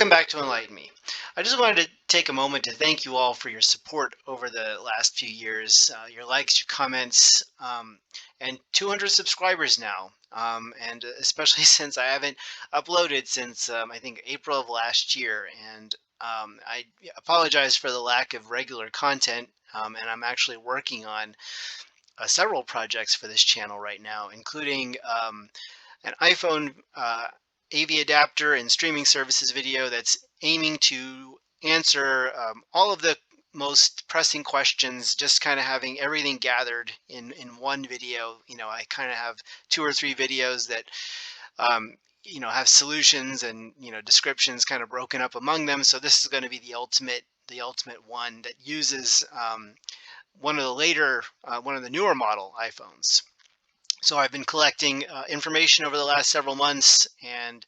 Welcome back to Enlighten Me. I just wanted to take a moment to thank you all for your support over the last few years, your likes, your comments, and 200 subscribers now. And especially since I haven't uploaded since I think April of last year. And I apologize for the lack of regular content. And I'm actually working on several projects for this channel right now, including an iPhone AV adapter and streaming services video that's aiming to answer all of the most pressing questions, just kind of having everything gathered in one video. I kind of have two or three videos that um, have solutions and descriptions kind of broken up among them. So this is going to be the ultimate one that uses one of the newer model iPhones. So I've been collecting information over the last several months, and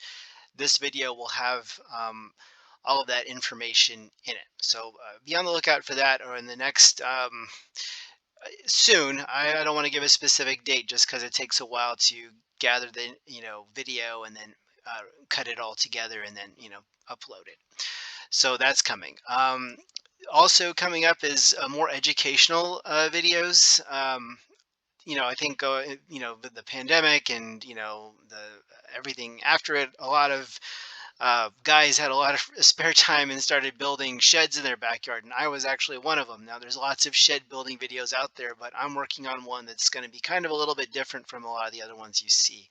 this video will have all of that information in it. So be on the lookout for that, or in the next soon. I don't want to give a specific date just because it takes a while to gather the video and then cut it all together and then upload it. So that's coming. Also coming up is more educational videos. I think with the pandemic and the everything after it, a lot of guys had a lot of spare time and started building sheds in their backyard, and I was actually one of them. Now there's lots of shed building videos out there, but I'm working on one that's going to be kind of a little bit different from a lot of the other ones you see.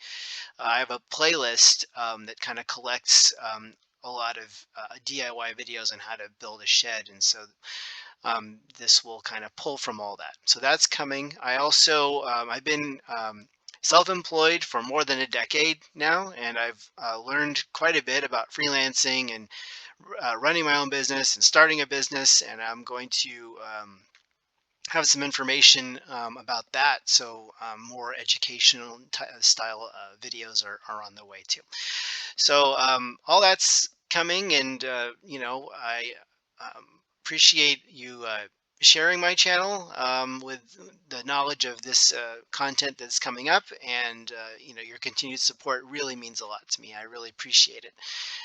I have a playlist that kind of collects a lot of DIY videos on how to build a shed, and so this will kind of pull from all that. So that's coming. I've been self-employed for more than a decade now, and I've learned quite a bit about freelancing and running my own business and starting a business. And I'm going to have some information about that. So more educational style videos are on the way too. So all that's coming, and I um, appreciate you sharing my channel with the knowledge of this content that's coming up, and your continued support really means a lot to me. I really appreciate it,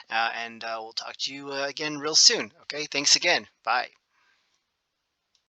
and we'll talk to you again real soon. Okay, thanks again. Bye.